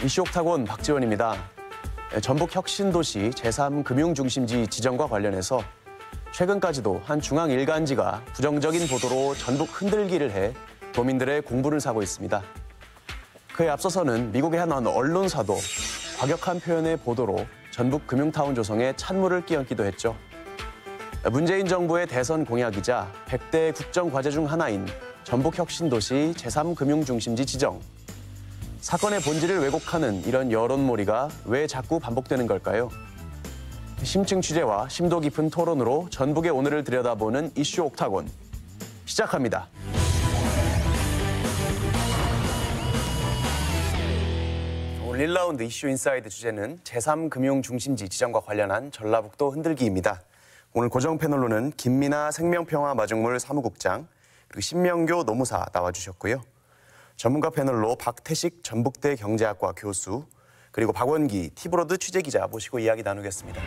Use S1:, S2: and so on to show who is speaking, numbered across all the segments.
S1: 이슈 옥타곤 박지원입니다. 전북 혁신도시 제3금융중심지 지정과 관련해서 최근까지도 한 중앙일간지가 부정적인 보도로 전북 흔들기를 해 도민들의 공분을 사고 있습니다. 그에 앞서서는 미국의 한 언론사도 과격한 표현의 보도로 전북 금융타운 조성에 찬물을 끼얹기도 했죠. 문재인 정부의 대선 공약이자 100대 국정과제 중 하나인 전북 혁신도시 제3금융중심지 지정. 사건의 본질을 왜곡하는 이런 여론몰이가 왜 자꾸 반복되는 걸까요? 심층 취재와 심도 깊은 토론으로 전북의 오늘을 들여다보는 이슈 옥타곤 시작합니다. 오늘 1라운드 이슈 인사이드 주제는 제3금융중심지 지정과 관련한 전라북도 흔들기입니다. 오늘 고정 패널로는 김민아 생명평화마중물 사무국장, 그리고 신명교 노무사 나와주셨고요. 전문가 패널로 박태식 전북대 경제학과 교수, 그리고 박원기 티브로드 취재기자 모시고 이야기 나누겠습니다.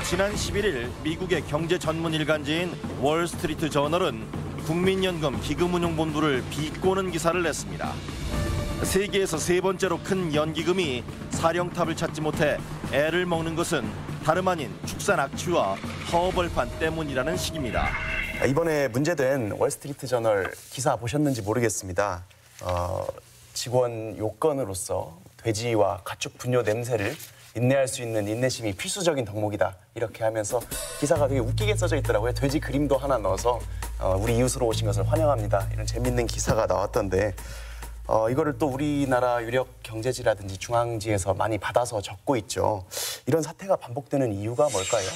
S2: 지난 11일 미국의 경제 전문 일간지인 월스트리트 저널은 국민연금 기금운용본부를 비꼬는 기사를 냈습니다. 세계에서 세 번째로 큰 연기금이 사령탑을 찾지 못해 애를 먹는 것은 다름 아닌 축산 악취와 허벌판 때문이라는 식입니다.
S1: 이번에 문제된 월스트리트 저널 기사 보셨는지 모르겠습니다. 직원 요건으로서 돼지와 가축 분뇨 냄새를 인내할 수 있는 인내심이 필수적인 덕목이다. 이렇게 하면서 기사가 되게 웃기게 써져 있더라고요. 돼지 그림도 하나 넣어서 우리 이웃으로 오신 것을 환영합니다. 이런 재밌는 기사가 나왔던데 이거를 또 우리나라 유력 경제지라든지 중앙지에서 많이 받아서 적고 있죠. 이런 사태가 반복되는 이유가 뭘까요?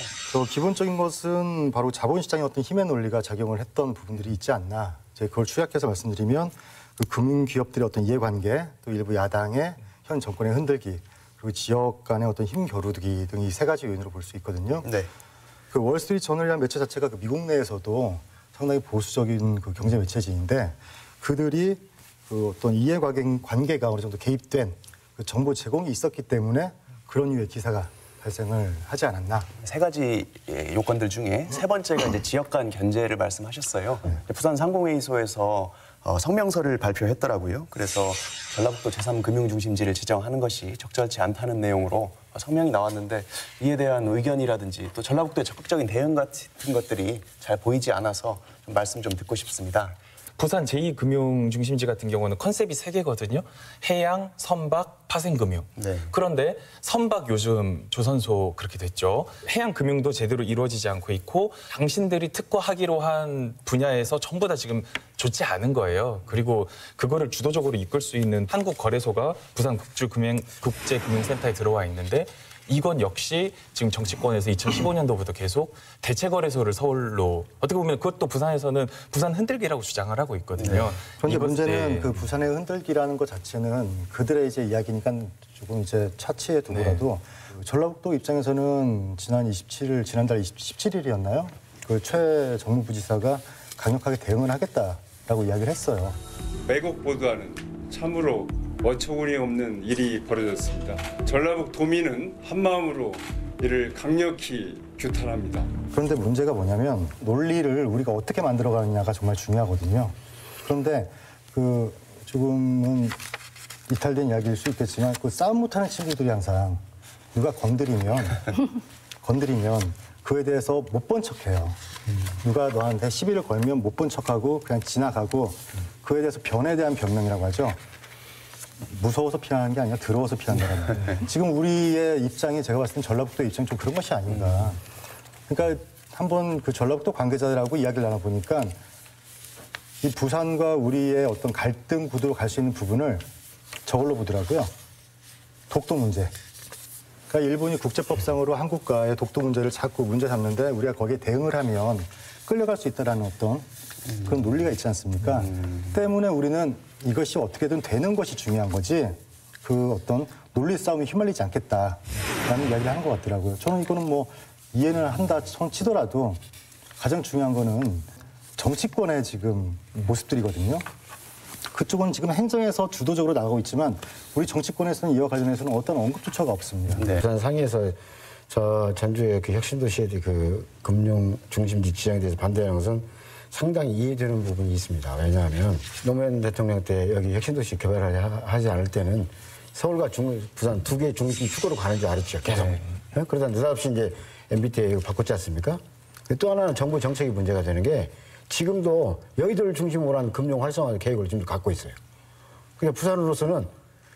S3: 기본적인 것은 바로 자본시장의 어떤 힘의 논리가 작용을 했던 부분들이 있지 않나. 제가 그걸 추약해서 말씀드리면 그 금융기업들의 어떤 이해관계, 또 일부 야당의 현 정권의 흔들기, 그리고 지역 간의 어떤 힘 겨루기 등 이 세 가지 요인으로 볼 수 있거든요.
S1: 네.
S3: 그 월스트리트 저널이라는 매체 자체가 그 미국 내에서도 상당히 보수적인 그 경제 매체지인데 그들이 그 어떤 이해관계가 어느 정도 개입된 그 정보 제공이 있었기 때문에 그런 류의 기사가 발생을 하지 않았나.
S1: 세 가지 요건들 중에 세 번째가 이제 지역 간 견제를 말씀하셨어요. 부산 상공회의소에서 성명서를 발표했더라고요. 그래서 전라북도 제3금융중심지를 지정하는 것이 적절치 않다는 내용으로 성명이 나왔는데 이에 대한 의견이라든지 또 전라북도의 적극적인 대응 같은 것들이 잘 보이지 않아서 좀 말씀 좀 듣고 싶습니다.
S4: 부산 제2금융중심지 같은 경우는 컨셉이 세 개거든요. 해양, 선박, 파생금융.
S1: 네.
S4: 그런데 선박 요즘 조선소 그렇게 됐죠. 해양 금융도 제대로 이루어지지 않고 있고 당신들이 특화하기로 한 분야에서 전부 다 지금 좋지 않은 거예요. 그리고 그거를 주도적으로 이끌 수 있는 한국거래소가 부산 국제금융센터에 들어와 있는데 이건 역시 지금 정치권에서 2015년도부터 계속 대체거래소를 서울로 어떻게 보면 그것도 부산에서는 부산 흔들기라고 주장을 하고 있거든요.
S3: 그런데 문제는 그 부산의 흔들기라는 것 자체는 그들의 이제 이야기니까 조금 이제 차치해 두고라도 전라북도 입장에서는 지난달 17일이었나요? 그 최 정무부지사가 강력하게 대응을 하겠다라고 이야기를 했어요.
S5: 왜곡 보도하는 참으로 어처구니 없는 일이 벌어졌습니다. 전라북 도민은 한마음으로 이를 강력히 규탄합니다.
S3: 그런데 문제가 뭐냐면 논리를 우리가 어떻게 만들어가느냐가 정말 중요하거든요. 그런데 그 조금은 이탈된 이야기일 수 있겠지만 그 싸움 못하는 친구들이 항상 누가 건드리면 그에 대해서 못 본 척해요. 누가 너한테 시비를 걸면 못 본 척하고 그냥 지나가고 그에 대해서 변에 대한 변명이라고 하죠. 무서워서 피하는 게 아니라 더러워서 피한다는 거예요. 지금 우리의 입장이 제가 봤을 땐 전라북도의 입장이 좀 그런 것이 아닌가. 그러니까 한번 그 전라북도 관계자들하고 이야기를 나눠보니까 이 부산과 우리의 어떤 갈등 구도로 갈 수 있는 부분을 저걸로 보더라고요. 독도 문제. 그러니까 일본이 국제법상으로 한국과의 독도 문제를 자꾸 문제 삼는데 우리가 거기에 대응을 하면 끌려갈 수 있다는 어떤 그런 논리가 있지 않습니까? 때문에 우리는 이것이 어떻게든 되는 것이 중요한 거지 그 어떤 논리 싸움에 휘말리지 않겠다라는 이야기를 하는 것 같더라고요. 저는 이거는 뭐 이해는 한다 치더라도 가장 중요한 거는 정치권의 지금 모습들이거든요. 그쪽은 지금 행정에서 주도적으로 나가고 있지만 우리 정치권에서는 이와 관련해서는 어떤 언급조차가 없습니다.
S6: 네. 부산 상해에서 저 전주의 그 혁신도시에 그 금융 중심지 지정에 대해서 반대하는 것은 상당히 이해되는 부분이 있습니다. 왜냐하면 노무현 대통령 때 여기 혁신도시 개발을 하지 않을 때는 서울과 부산 두 개의 중심 축으로 가는 줄 알았죠. 계속. 네? 그러다 느닷없이 이제 MBTA 바꿨지 않습니까? 또 하나는 정부 정책이 문제가 되는 게 지금도 여의도를 중심으로 한 금융 활성화 계획을 지금 갖고 있어요. 그러니까 부산으로서는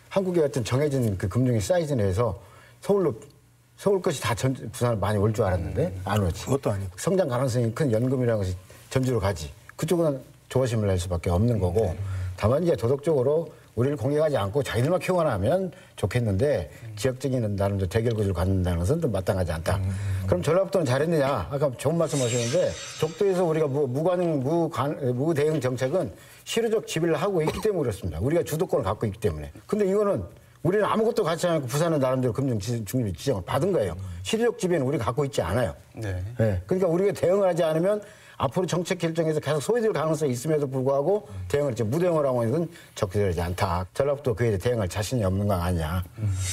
S6: 한국의 어떤 정해진 그 금융의 사이즈 내에서 서울 것이 다 부산을 많이 올 줄 알았는데 안 오지.
S3: 그것도 아니고.
S6: 성장 가능성이 큰 연금이라는 것이 전주로 가지. 그쪽은 조바심을 낼 수밖에 없는 거고 다만 이제 도덕적으로 우리를 공격하지 않고 자기들만 키워나면 좋겠는데 지역적인 나름대로 대결 구조를 갖는다는 것은 좀 마땅하지 않다. 그럼 전라북도는 잘했느냐? 아까 좋은 말씀하셨는데 적도에서 우리가 무대응 정책은 실효적 지배를 하고 있기 때문에 그렇습니다. 우리가 주도권을 갖고 있기 때문에. 근데 이거는 우리는 아무것도 같이 않고 부산은 나름대로 금융 중심 지정을 받은 거예요. 실효적 지배는 우리가 갖고 있지 않아요.
S1: 네.
S6: 네. 그러니까 우리가 대응을 하지 않으면 앞으로 정책 결정에서 계속 소외될 가능성이 있음에도 불구하고 대응을 이제 무대응을 하고 있는 건 적절하지 않다. 전라북도 그에 대응할 자신이 없는 건 아니냐.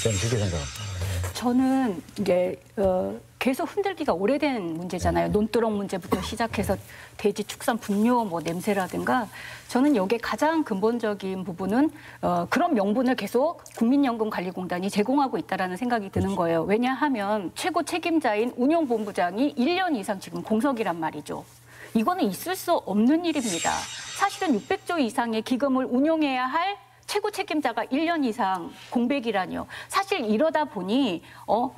S6: 저는 그렇게 생각합니다.
S7: 저는 이게 계속 흔들기가 오래된 문제잖아요. 논두렁 문제부터 시작해서 돼지 축산 분뇨 뭐 냄새라든가 저는 여기에 가장 근본적인 부분은 그런 명분을 계속 국민연금관리공단이 제공하고 있다라는 생각이 드는 거예요. 왜냐하면 최고 책임자인 운용본부장이 1년 이상 지금 공석이란 말이죠. 이거는 있을 수 없는 일입니다. 사실은 600조 이상의 기금을 운용해야 할 최고 책임자가 1년 이상 공백이라니요. 사실 이러다 보니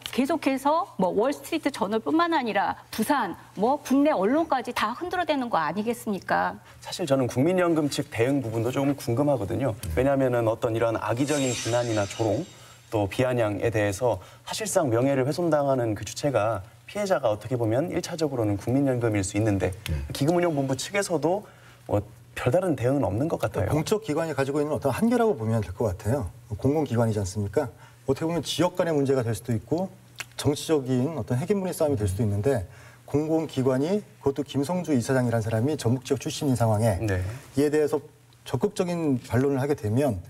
S7: 계속해서 뭐 월스트리트 저널뿐만 아니라 부산, 뭐 국내 언론까지 다 흔들어대는 거 아니겠습니까?
S1: 사실 저는 국민연금 측 대응 부분도 조금 궁금하거든요. 왜냐하면은 어떤 이런 악의적인 비난이나 조롱 또 비아냥에 대해서 사실상 명예를 훼손당하는 그 주체가 피해자가 어떻게 보면 1차적으로는 국민연금일 수 있는데 기금운용본부 측에서도 뭐 별다른 대응은 없는 것 같아요.
S3: 공적 기관이 가지고 있는 어떤 한계라고 보면 될 것 같아요. 공공기관이지 않습니까? 어떻게 보면 지역 간의 문제가 될 수도 있고 정치적인 어떤 핵인물의 싸움이 될 수도 있는데 공공기관이 그것도 김성주 이사장이라는 사람이 전북지역 출신인 상황에
S1: 네.
S3: 이에 대해서 적극적인 반론을 하게 되면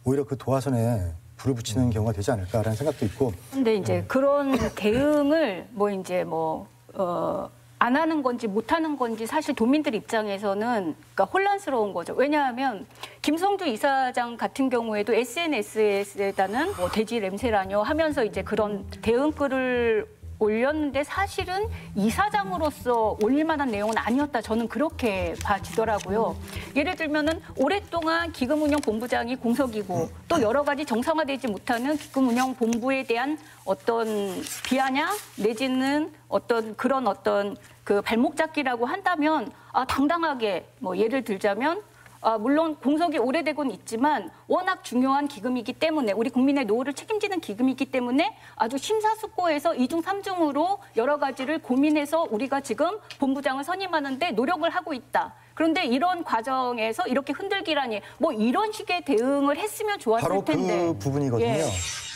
S3: 오히려 그 도화선에 불을 붙이는 경우가 되지 않을까라는 생각도 있고.
S7: 근데 이제 그런 대응을 안 하는 건지 못 하는 건지 사실 도민들 입장에서는 그러니까 혼란스러운 거죠. 왜냐하면 김성주 이사장 같은 경우에도 SNS에다는 뭐 돼지 냄새라뇨 하면서 이제 그런 대응글을 올렸는데 사실은 이사장으로서 올릴 만한 내용은 아니었다. 저는 그렇게 봐지더라고요. 예를 들면은 오랫동안 기금운용본부장이 공석이고 또 여러 가지 정상화되지 못하는 기금운용본부에 대한 어떤 비아냥 내지는 어떤 그 발목 잡기라고 한다면 당당하게 뭐 예를 들자면 물론 공석이 오래되고는 있지만 워낙 중요한 기금이기 때문에 우리 국민의 노후를 책임지는 기금이기 때문에 아주 심사숙고해서 2중 3중으로 여러 가지를 고민해서 우리가 지금 본부장을 선임하는데 노력을 하고 있다. 그런데 이런 과정에서 이렇게 흔들기라니 뭐 이런 식의 대응을 했으면 좋았을
S3: 바로
S7: 텐데.
S3: 그 부분이거든요.
S7: 예.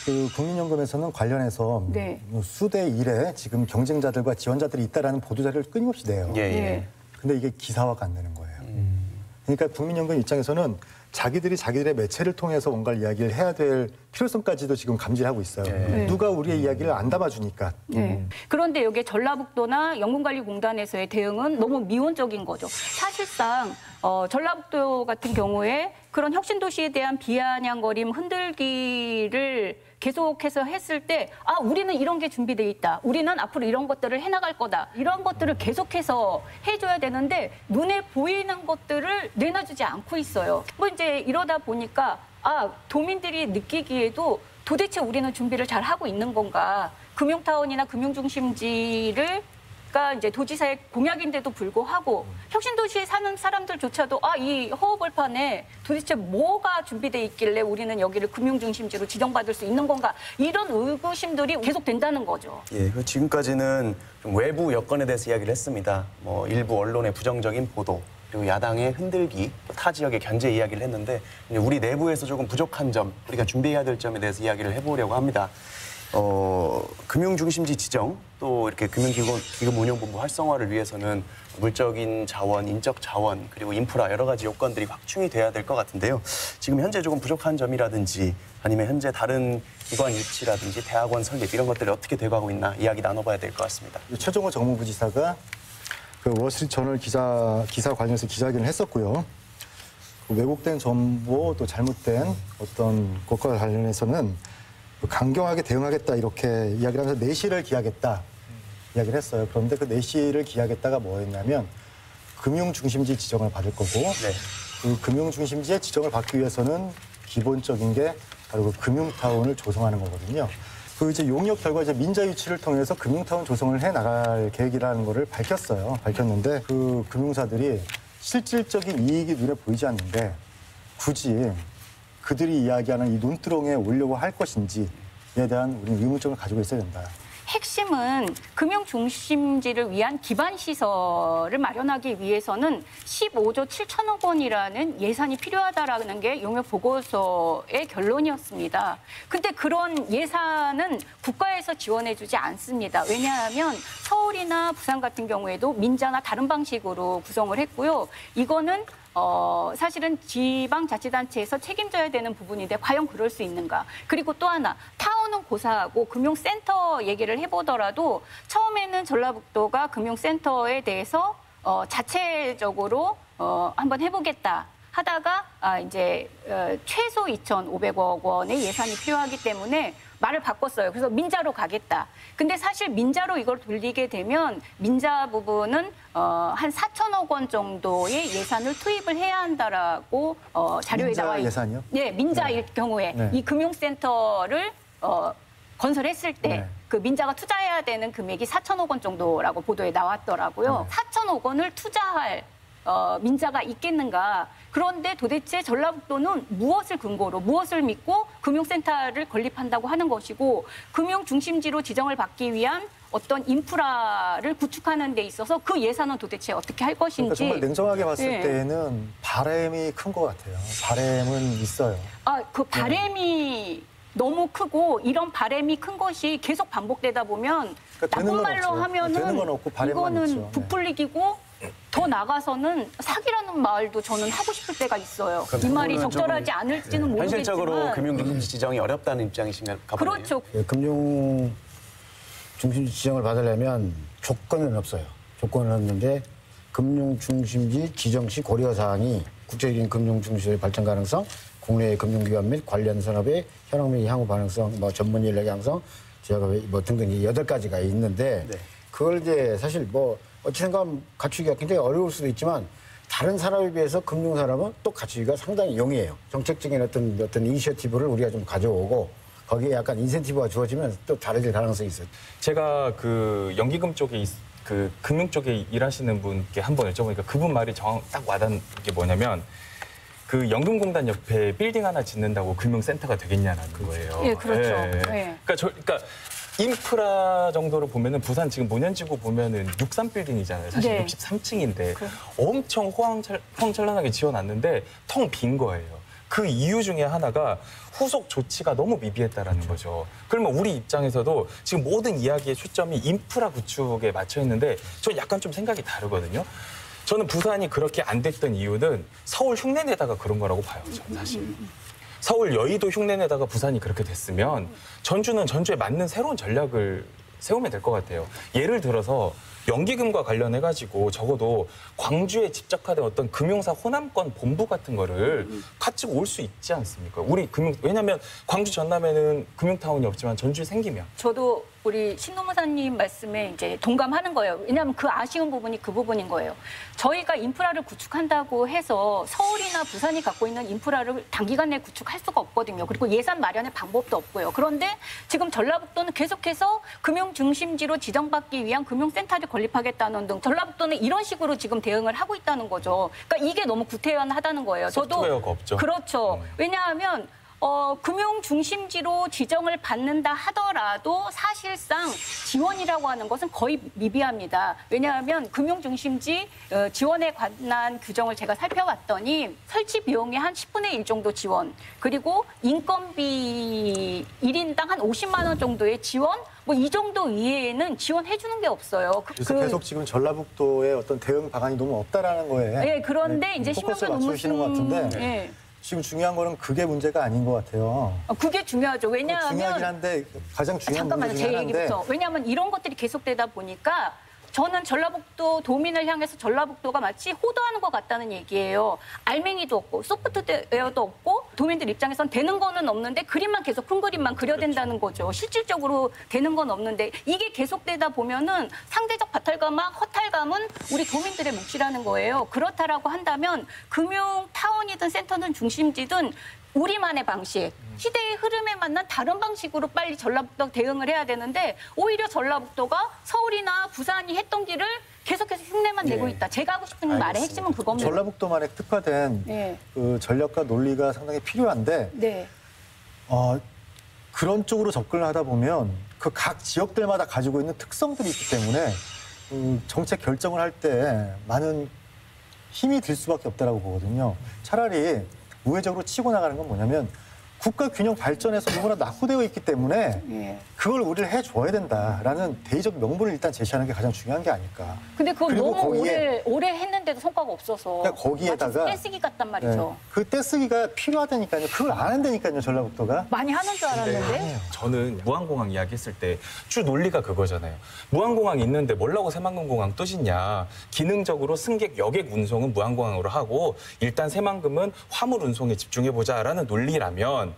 S3: 그 국민연금에서는 관련해서
S7: 네.
S3: 수대 1에 지금 경쟁자들과 지원자들이 있다라는 보도자료를 끊임없이 내요.
S7: 예.
S3: 근데 이게 기사화가 안 되는 거예요. 그러니까 국민연금 입장에서는 자기들의 매체를 통해서 뭔가를 이야기를 해야 될 필요성까지도 지금 감지하고 있어요.
S7: 네.
S3: 누가 우리의 이야기를 안 담아주니까.
S7: 네. 그런데 여기 전라북도나 연금관리공단에서의 대응은 너무 미온적인 거죠. 사실상 전라북도 같은 경우에 그런 혁신도시에 대한 비아냥거림, 흔들기를 계속해서 했을 때 우리는 이런 게 준비돼 있다. 우리는 앞으로 이런 것들을 해나갈 거다. 이런 것들을 계속해서 해줘야 되는데 눈에 보이는 것들을 내놔주지 않고 있어요. 뭐 이제 이러다 보니까 도민들이 느끼기에도 도대체 우리는 준비를 잘 하고 있는 건가? 금융타운이나 금융중심지를 이제 도지사의 공약인데도 불구하고 혁신도시에 사는 사람들조차도 이 허허벌판에 도대체 뭐가 준비돼 있길래 우리는 여기를 금융중심지로 지정받을 수 있는 건가 이런 의구심들이 계속된다는 거죠.
S1: 예, 지금까지는 좀 외부 여건에 대해서 이야기를 했습니다. 뭐 일부 언론의 부정적인 보도 그리고 야당의 흔들기, 또 타 지역의 견제 이야기를 했는데 우리 내부에서 조금 부족한 점, 우리가 준비해야 될 점에 대해서 이야기를 해보려고 합니다. 금융중심지 지정 또 이렇게 금융기금운용본부 활성화를 위해서는 물적인 자원, 인적 자원 그리고 인프라 여러 가지 요건들이 확충이 돼야 될 것 같은데요. 지금 현재 조금 부족한 점이라든지 아니면 현재 다른 기관 유치라든지 대학원 설립 이런 것들이 어떻게 돼가고 있나 이야기 나눠봐야 될 것 같습니다.
S3: 최종호 정무부지사가 그 월스트리트 저널 기사 관련해서 기자회견을 했었고요. 왜곡된 정보 또 잘못된 어떤 것과 관련해서는 강경하게 대응하겠다 이렇게 이야기를 하면서 내실을 기하겠다 이야기를 했어요. 그런데 그 내실을 기하겠다가 뭐였냐면 금융중심지 지정을 받을 거고 그 금융중심지의 지정을 받기 위해서는 기본적인 게 바로 그 금융타운을 조성하는 거거든요. 그 이제 용역 결과 이제 민자 유치를 통해서 금융타운 조성을 해 나갈 계획이라는 거를 밝혔어요. 밝혔는데 그 금융사들이 실질적인 이익이 눈에 보이지 않는데 굳이 그들이 이야기하는 이 논두렁에 오려고 할 것인지에 대한 우리는 의문점을 가지고 있어야 된다.
S7: 핵심은 금융 중심지를 위한 기반 시설을 마련하기 위해서는 15조 7천억 원이라는 예산이 필요하다라는 게 용역 보고서의 결론이었습니다. 근데 그런 예산은 국가에서 지원해주지 않습니다. 왜냐하면 서울이나 부산 같은 경우에도 민자나 다른 방식으로 구성을 했고요. 이거는 사실은 지방자치단체에서 책임져야 되는 부분인데 과연 그럴 수 있는가. 그리고 또 하나 타운은 고사하고 금융센터 얘기를 해보더라도 처음에는 전라북도가 금융센터에 대해서 자체적으로 한번 해보겠다. 하다가 이제 최소 2,500억 원의 예산이 필요하기 때문에 말을 바꿨어요. 그래서 민자로 가겠다. 근데 사실 민자로 이걸 돌리게 되면 민자 부분은 한 4천억 원 정도의 예산을 투입을 해야 한다라고 자료에
S3: 민자
S7: 나와 있어요.
S3: 예산이요?
S7: 네, 민자일 경우에
S3: 네.
S7: 이 금융센터를 건설했을 때
S3: 네.
S7: 그 민자가 투자해야 되는 금액이 4천억 원 정도라고 보도에 나왔더라고요. 4천억 원을 투자할 민자가 있겠는가. 그런데 도대체 전라북도는 무엇을 근거로 무엇을 믿고 금융센터를 건립한다고 하는 것이고 금융중심지로 지정을 받기 위한 어떤 인프라를 구축하는 데 있어서 그 예산은 도대체 어떻게 할 것인지.
S3: 그러니까 정말 냉정하게 봤을
S7: 네.
S3: 때는 바람이 큰 것 같아요. 바람은 있어요.
S7: 그 바람이 너무 크고 이런 바람이 큰 것이 계속 반복되다 보면
S3: 그러니까 되는
S7: 나쁜
S3: 건
S7: 말로
S3: 없죠.
S7: 하면은
S3: 되는 건 없고 바람만
S7: 이거는
S3: 있죠. 네.
S7: 부풀리기고 더 나가서는 사기라는 말도 저는 하고 싶을 때가 있어요. 이 말이
S1: 그거는
S7: 적절하지
S1: 조금,
S7: 않을지는 모르겠지만
S1: 현실적으로 금융중심지 지정이 어렵다는 입장이신가 보네요.
S7: 그렇죠.
S6: 금융 중심지 지정을 받으려면 조건은 없어요. 조건은 없는데 금융 중심지 지정 시 고려 사항이 국제적인 금융 중심지의 발전 가능성, 국내의 금융기관 및 관련 산업의 현황 및 향후 반응성, 전문 인력 양성, 지역의 등등 8가지가 있는데
S1: 네.
S6: 그걸 이제 사실 어찌 생각하면 갖추기가 굉장히 어려울 수도 있지만 다른 산업에 비해서 금융산업은 또 갖추기가 상당히 용이해요. 정책적인 어떤 이니셔티브를 우리가 좀 가져오고 거기에 약간 인센티브가 주어지면 또 잘해질 가능성이 있어요.
S4: 제가 그 연기금 쪽에 그 금융 쪽에 일하시는 분께 한번 여쭤보니까 그분 말이 딱 와닿는 게 뭐냐면 그 연금공단 옆에 빌딩 하나 짓는다고 금융센터가 되겠냐는 거예요.
S7: 예, 그렇죠.
S4: 예.
S7: 예.
S4: 그러니까 인프라 정도로 보면은 부산 지금 문현지구 보면은 63빌딩이잖아요. 사실
S7: 네.
S4: 63층인데 엄청 호황찬란하게 지어놨는데 텅 빈 거예요. 그 이유 중에 하나가 후속 조치가 너무 미비했다라는 거죠. 그러면 우리 입장에서도 지금 모든 이야기의 초점이 인프라 구축에 맞춰 있는데 전 약간 좀 생각이 다르거든요. 저는 부산이 그렇게 안 됐던 이유는 서울 흉내내다가 그런 거라고 봐요. 저는 사실. 서울 여의도 흉내내다가 부산이 그렇게 됐으면 전주는 전주에 맞는 새로운 전략을 세우면 될 것 같아요. 예를 들어서 연기금과 관련해가지고 적어도 광주에 집적화된 어떤 금융사 호남권 본부 같은 거를 가지고 올 수 있지 않습니까? 왜냐하면 광주 전남에는 금융타운이 없지만 전주에 생기면.
S7: 저도 우리 신노무사님 말씀에 이제 동감하는 거예요. 왜냐하면 그 아쉬운 부분이 그 부분인 거예요. 저희가 인프라를 구축한다고 해서 서울이나 부산이 갖고 있는 인프라를 단기간 내에 구축할 수가 없거든요. 그리고 예산 마련의 방법도 없고요. 그런데 지금 전라북도는 계속해서 금융 중심지로 지정받기 위한 금융센터를 건립하겠다는 등 전라북도는 이런 식으로 지금 대응을 하고 있다는 거죠. 그러니까 이게 너무 구태연하다는 거예요.
S4: 소프트웨어가 없죠.
S7: 그렇죠. 왜냐하면 금융 중심지로 지정을 받는다 하더라도 사실상 지원이라고 하는 것은 거의 미비합니다. 왜냐하면 금융 중심지 지원에 관한 규정을 제가 살펴봤더니 설치 비용의 한 10분의 1 정도 지원, 그리고 인건비 1인당 한 50만 원 정도의 지원, 이 정도 이외에는 지원해 주는 게 없어요.
S3: 그래서 계속 지금 전라북도의 어떤 대응 방안이 너무 없다라는 거예요.
S7: 네, 그런데 이제
S3: 포커스를
S7: 신명수
S3: 맞추시는 것 같은데
S7: 예.
S3: 지금 중요한 거는 그게 문제가 아닌 것 같아요.
S7: 그게 중요하죠. 왜냐하면
S3: 중요하긴 한데 가장 중요한
S7: 잠깐만요.
S3: 문제
S7: 제
S3: 중에 하나인데
S7: 얘기부터. 왜냐하면 이런 것들이 계속되다 보니까 저는 전라북도 도민을 향해서 전라북도가 마치 호도하는 것 같다는 얘기예요. 알맹이도 없고 소프트웨어도 없고 도민들 입장에선 되는 거는 없는데 그림만 계속 큰 그림만 그려댄다는 거죠. 실질적으로 되는 건 없는데 이게 계속되다 보면은 상대적 바탈감과 허탈감은 우리 도민들의 몫이라는 거예요. 그렇다라고 한다면 금융 타운이든 센터든 중심지든 우리만의 방식, 시대의 흐름에 맞는 다른 방식으로 빨리 전라북도 대응을 해야 되는데 오히려 전라북도가 서울이나 부산이 했던 길을 계속해서 흉내만 내고 있다. 제가 하고 싶은 말의 핵심은 그겁니다.
S3: 전라북도만의 특화된
S7: 네.
S3: 그 전략과 논리가 상당히 필요한데
S7: 네.
S3: 그런 쪽으로 접근을 하다 보면 그 각 지역들마다 가지고 있는 특성들이 있기 때문에 정책 결정을 할 때 많은 힘이 들 수밖에 없다라고 보거든요. 차라리 우회적으로 치고 나가는 건 뭐냐면 국가 균형 발전에서 너무나 낙후되어 있기 때문에
S7: 예.
S3: 그걸 우리를 해줘야 된다라는 대의적 명분을 일단 제시하는 게 가장 중요한 게 아닐까.
S7: 근데 그걸
S3: 그리고
S7: 너무
S3: 거기에-
S7: 오래 했는데도 성과가 없어서
S3: 그러니까 거기에다가-
S7: 마치 떼쓰기 같단 말이죠.
S3: 그 떼쓰기가 필요하다니까요. 그걸 안 한다니까요, 전라북도가.
S7: 많이 하는 줄 알았는데
S4: 저는 무안공항 이야기했을 때 주 논리가 그거잖아요. 무안공항 있는데 뭐라고 새만금공항 또 짓냐. 기능적으로 승객 여객 운송은 무안공항으로 하고 일단 새만금은 화물 운송에 집중해보자라는 논리라면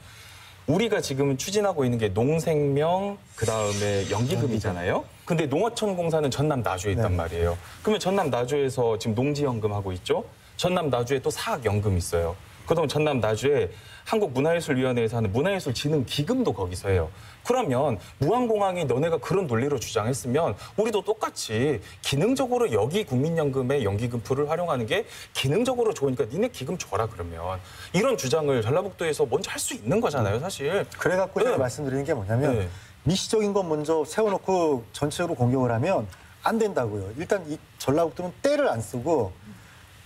S4: 우리가 지금 추진하고 있는 게 농생명 그다음에 연기금이잖아요. 근데 농어촌공사는 전남 나주에 있단
S3: 네.
S4: 말이에요. 그러면 전남 나주에서 지금 농지연금 하고 있죠. 전남 나주에 또 사학연금 있어요. 그다음 전남 나주에 한국문화예술위원회에서 하는 문화예술진흥기금도 거기서 해요. 그러면 무안공항이 너네가 그런 논리로 주장했으면 우리도 똑같이 기능적으로 여기 국민연금의 연기금 풀을 활용하는 게 기능적으로 좋으니까 니네 기금 줘라 그러면 이런 주장을 전라북도에서 먼저 할 수 있는 거잖아요, 사실.
S3: 그래갖고 제가
S4: 네.
S3: 말씀드리는 게 뭐냐면
S4: 네.
S3: 미시적인 건 먼저 세워놓고 전체적으로 공격을 하면 안 된다고요. 일단 이 전라북도는 때를 안 쓰고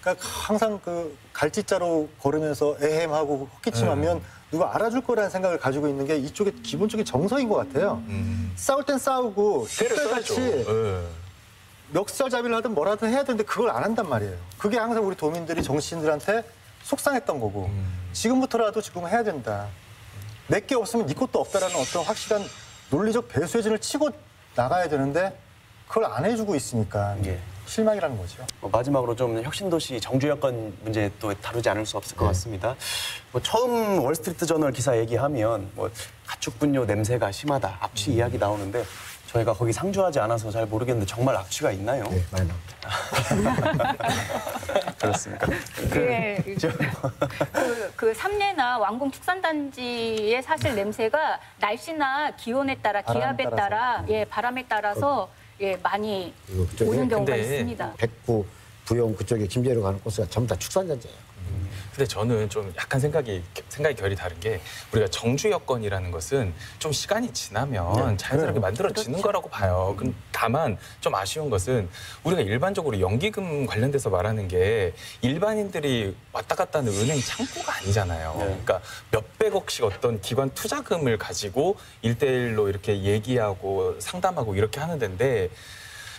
S3: 그러니까 항상 그 갈짓자로 걸으면서 에헴하고 헛기침하면 누가 알아줄 거라는 생각을 가지고 있는 게 이쪽의 기본적인 정서인 것 같아요. 싸울 땐 싸우고
S4: 때를 써야죠.
S3: 득달같이
S4: 예.
S3: 멱살잡이를 하든 뭐라든 해야 되는데 그걸 안 한단 말이에요. 그게 항상 우리 도민들이 정치인들한테 속상했던 거고 지금부터라도 지금 해야 된다. 내게 없으면 네 것도 없다라는 어떤 확실한 논리적 배수진을 치고 나가야 되는데 그걸 안 해주고 있으니까
S1: 예.
S3: 실망이라는 거죠.
S1: 마지막으로 좀 혁신도시 정주 여건 문제 또 다루지 않을 수 없을 것 같습니다. 뭐 처음 월스트리트 저널 기사 얘기하면 뭐 가축 분뇨 냄새가 심하다, 악취 이야기 나오는데 저희가 거기 상주하지 않아서 잘 모르겠는데 정말 악취가 있나요?
S6: 네, 많이 나옵니다.
S1: 그렇습니까?
S7: 예. 그 삼례나 왕궁 축산단지의 사실 냄새가 날씨나 기온에 따라
S3: 바람에
S7: 기압에 따라 예 바람에 따라서 예 많이
S6: 그리고 그쪽에
S7: 오는 경우가
S4: 근데
S7: 있습니다.
S6: 백구, 부영 그쪽에 김제로 가는 코스가 전부 다 축산단지예요.
S4: 근데 저는 좀 약간 생각이 결이 다른 게 우리가 정주 여건이라는 것은 좀 시간이 지나면 자연스럽게 만들어지는 거라고 봐요. 다만 좀 아쉬운 것은 우리가 일반적으로 연기금 관련돼서 말하는 게 일반인들이 왔다 갔다 하는 은행 창구가 아니잖아요. 그러니까 몇백억씩 어떤 기관 투자금을 가지고 1대1로 이렇게 얘기하고 상담하고 이렇게 하는 데인데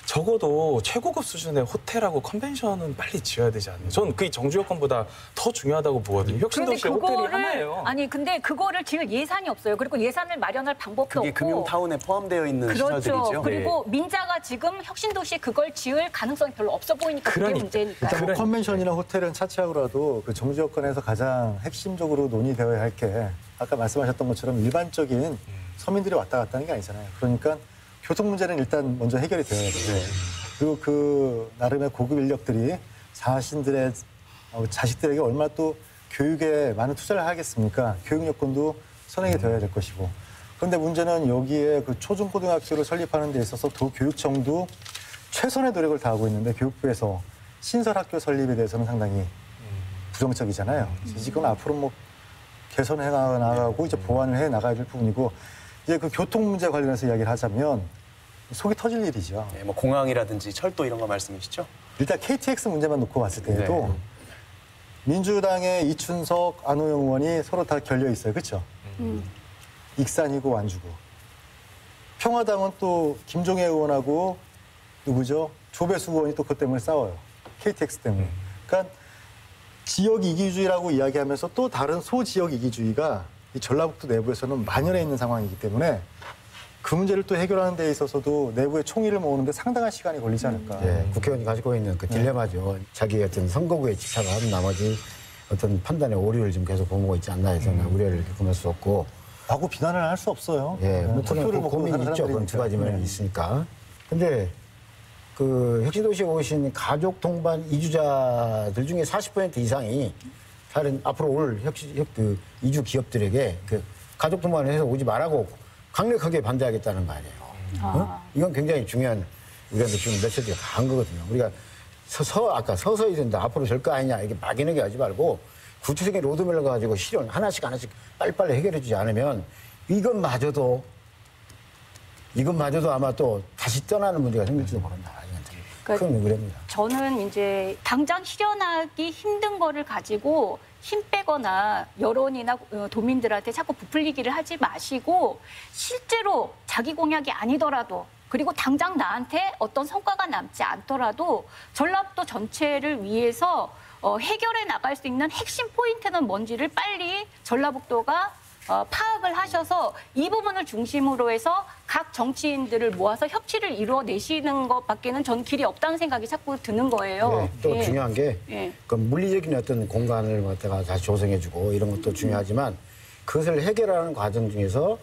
S4: 적어도 최고급 수준의 호텔하고 컨벤션은 빨리 지어야 되지 않나요? 저는 그게 정주 여건보다 더 중요하다고 보거든요. 혁신도시의 호텔이 하나예요.
S7: 아니 근데 그거를 지을 예산이 없어요. 그리고 예산을 마련할 방법도
S1: 그게
S7: 없고.
S1: 금융타운에 포함되어 있는
S7: 그렇죠.
S1: 시설들이죠.
S7: 그리고 민자가 지금 혁신도시에 그걸 지을 가능성이 별로 없어 보이니까 그게
S4: 그러니까.
S7: 문제니까.
S3: 일단 뭐 컨벤션이나 호텔은 차치하고라도 그 정주 여건에서 가장 핵심적으로 논의되어야 할 게 아까 말씀하셨던 것처럼 일반적인 서민들이 왔다 갔다 하는 게 아니잖아요. 그러니까 교통 문제는 일단 먼저 해결이 되어야 돼요. 그리고 그 나름의 고급 인력들이 자신들의 자식들에게 얼마나 또 교육에 많은 투자를 하겠습니까? 교육 여건도 선행이 되어야 될 것이고. 그런데 문제는 여기에 그 초중고등학교를 설립하는 데 있어서 도교육청도 최선의 노력을 다하고 있는데 교육부에서 신설학교 설립에 대해서는 상당히 부정적이잖아요. 그래서 이건 앞으로 뭐 개선해 나가고 이제 보완을 해 나가야 될 부분이고 이제 그 교통 문제 관련해서 이야기를 하자면 속이 터질 일이죠.
S1: 뭐 공항이라든지 철도 이런 거 말씀이시죠?
S3: 일단 KTX 문제만 놓고 봤을 때에도
S1: 네.
S3: 민주당의 이춘석, 안호영 의원이 서로 다 결려 있어요. 그렇죠? 익산이고 완주고. 평화당은 또 김종애 의원하고 누구죠? 조배수 의원이 또 그것 때문에 싸워요. KTX 때문에. 그러니까 지역 이기주의라고 이야기하면서 또 다른 소지역 이기주의가 이 전라북도 내부에서는 만연해 있는 상황이기 때문에 그 문제를 또 해결하는 데 있어서도 내부의 총의를 모으는 데 상당한 시간이 걸리지 않을까.
S6: 예, 국회의원이 가지고 있는 그 딜레마죠. 자기의 어떤 선거구에 집착을 하는 나머지 어떤 판단의 오류를 지금 계속 범하고 있지 않나 해서 우려를 금할 수 없고.
S3: 라고 비난을 할 수 없어요.
S6: 예, 뭐
S3: 투표를
S6: 그런
S3: 먹고
S6: 고민이
S3: 사는
S6: 있죠. 그런 두 가지 면이 있으니까. 근데 그 혁신도시에 오신 가족 동반 이주자들 중에 40% 이상이 사실은 앞으로 올 그 이주 기업들에게 그 가족 동반을 해서 오지 말라고 강력하게 반대하겠다는 거 아니에요. 어? 이건 굉장히 중요한 우리한테 지금 메시지가 강한 거거든요. 우리가 아까 서서히 된다. 앞으로 될 거 아니냐. 이게 막연하게 하지 말고 구체적인 로드맵을 가지고 실현 하나씩 빨리빨리 해결해 주지 않으면 이것마저도 아마 또 다시 떠나는 문제가 생길지도 모른다.
S7: 그러니까
S6: 큰 우려입니다.
S7: 저는 이제 당장 실현하기 힘든 거를 가지고 힘 빼거나 여론이나 도민들한테 자꾸 부풀리기를 하지 마시고 실제로 자기 공약이 아니더라도 그리고 당장 나한테 어떤 성과가 남지 않더라도 전라북도 전체를 위해서 해결해 나갈 수 있는 핵심 포인트는 뭔지를 빨리 전라북도가 파악을 하셔서 이 부분을 중심으로 해서 각 정치인들을 모아서 협치를 이루어내시는 것밖에는 전 길이 없다는 생각이 자꾸 드는 거예요.
S6: 네, 또
S7: 예.
S6: 중요한 게
S7: 예.
S6: 그 물리적인 어떤 공간을 갖다가 다시 조성해주고 이런 것도 중요하지만 그것을 해결하는 과정 중에서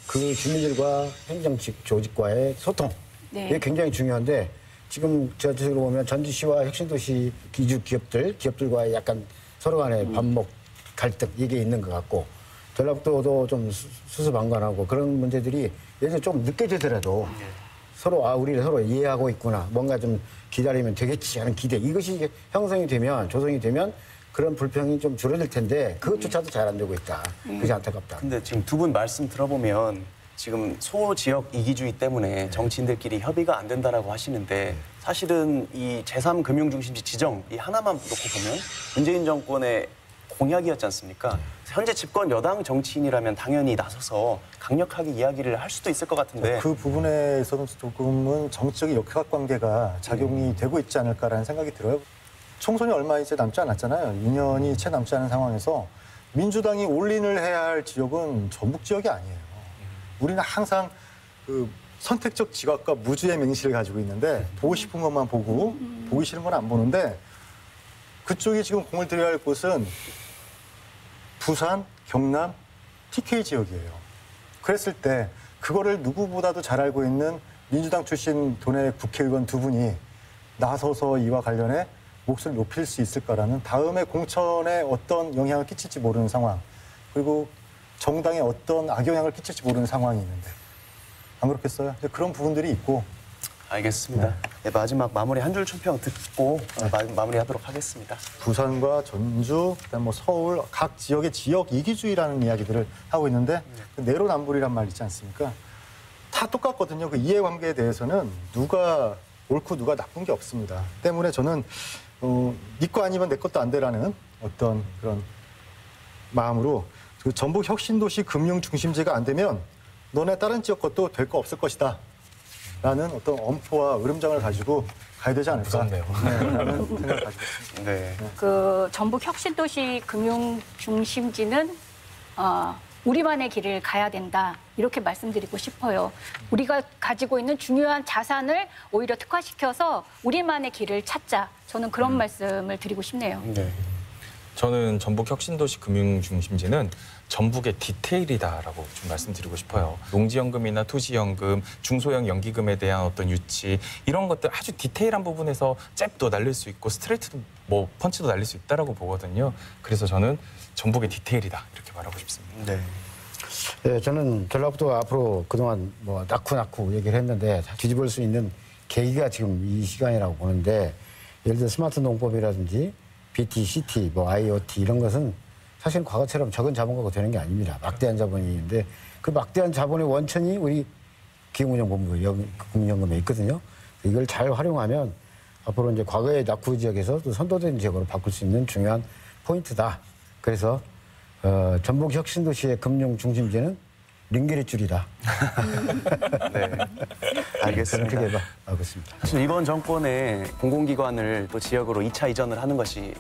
S6: 그 주민들과 행정직 조직과의 소통
S7: 네.
S6: 이게 굉장히 중요한데 지금 전체적으로 보면 전주시와 혁신도시 기주 기업들과의 약간 서로 간의 반목 갈등 이게 있는 것 같고 전라북도도 좀 수수방관하고 그런 문제들이 예전에 좀 늦게 되더라도 서로 우리를 서로 이해하고 있구나 뭔가 좀 기다리면 되겠지 하는 기대 이것이 형성이 되면 조성이 되면 그런 불평이 좀 줄어들 텐데 그것조차도 잘 안 되고 있다. 그게 안타깝다.
S1: 근데 지금 두 분 말씀 들어보면 지금 소지역 이기주의 때문에 정치인들끼리 협의가 안 된다라고 하시는데 사실은 이 제3금융중심지 지정 이 하나만 놓고 보면 문재인 정권의 공약이었지 않습니까? 현재 집권 여당 정치인이라면 당연히 나서서 강력하게 이야기를 할 수도 있을 것 같은데
S3: 그 부분에 있어서는 조금은 정치적인 역학관계가 작용이 되고 있지 않을까라는 생각이 들어요. 총선이 얼마 이제 남지 않았잖아요. 2년이 채 남지 않은 상황에서 민주당이 올인을 해야 할 지역은 전북 지역이 아니에요. 우리는 항상 그 선택적 지각과 무주의 맹시를 가지고 있는데 보고 싶은 것만 보고 보기 싫은 건 안 보는데 그쪽이 지금 공을 들여야 할 곳은 부산, 경남, TK 지역이에요. 그랬을 때 그거를 누구보다도 잘 알고 있는 민주당 출신 도내 국회의원 두 분이 나서서 이와 관련해 몫을 높일 수 있을까라는 다음에 공천에 어떤 영향을 끼칠지 모르는 상황 그리고 정당에 어떤 악영향을 끼칠지 모르는 상황이 있는데 안 그렇겠어요? 그런 부분들이 있고
S1: 알겠습니다. 네, 마지막 마무리 한 줄 총평 듣고 마무리하도록 하겠습니다.
S3: 부산과 전주, 그다음 뭐 서울 각 지역의 지역 이기주의라는 이야기들을 하고 있는데 그 내로남불이란 말 있지 않습니까? 다 똑같거든요. 그 이해관계에 대해서는 누가 옳고 누가 나쁜 게 없습니다. 때문에 저는 네 거 아니면 내 것도 안 되라는 어떤 그런 마음으로 그 전북 혁신도시 금융중심지가 안 되면 너네 다른 지역 것도 될 거 없을 것이다. 라는 어떤 엄포와 으름장을 가지고 가야 되지 않을까.
S4: 무섭네요.
S3: 라는 생각을 가지고 있습니다.
S1: 네.
S7: 그 전북 혁신도시 금융중심지는 우리만의 길을 가야 된다. 이렇게 말씀드리고 싶어요. 우리가 가지고 있는 중요한 자산을 오히려 특화시켜서 우리만의 길을 찾자. 저는 그런 말씀을 드리고 싶네요.
S1: 네.
S4: 저는 전북 혁신도시 금융중심지는 전북의 디테일이다라고 좀 말씀드리고 싶어요. 농지연금이나 토지연금, 중소형 연기금에 대한 어떤 유치 이런 것들 아주 디테일한 부분에서 잽도 날릴 수 있고 스트레이트도 뭐 펀치도 날릴 수 있다라고 보거든요. 그래서 저는 전북의 디테일이다 이렇게 말하고 싶습니다.
S1: 네.
S6: 네, 저는 전라북도가 앞으로 그동안 뭐 낳고 얘기를 했는데 뒤집을 수 있는 계기가 지금 이 시간이라고 보는데 예를 들어 스마트 농법이라든지 BT, CT, 뭐 IoT 이런 것은 사실 과거처럼 적은 자본 갖고 되는 게 아닙니다. 막대한 자본이 있는데 그 막대한 자본의 원천이 우리 기금운용본부 금융연금에 있거든요. 이걸 잘 활용하면 앞으로 이제 과거의 낙후 지역에서 또 선도된 지역으로 바꿀 수 있는 중요한 포인트다. 그래서 전북 혁신도시의 금융중심지는 링겔의 줄이다.
S1: 네. 알겠습니다.
S6: 그렇게 하겠습니다.
S1: 사실 이번 정권에 공공기관을 또 지역으로 2차 이전을 하는 것이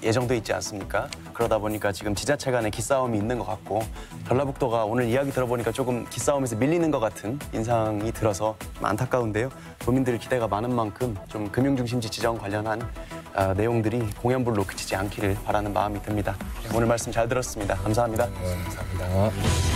S1: 예정돼 있지 않습니까? 그러다 보니까 지금 지자체 간의 기싸움이 있는 것 같고 전라북도가 오늘 이야기 들어보니까 조금 기싸움에서 밀리는 것 같은 인상이 들어서 좀 안타까운데요. 도민들 기대가 많은 만큼 좀 금융중심지 지정 관련한 내용들이 공연불로 그치지 않기를 바라는 마음이 듭니다. 오늘 말씀 잘 들었습니다. 감사합니다.
S4: 감사합니다.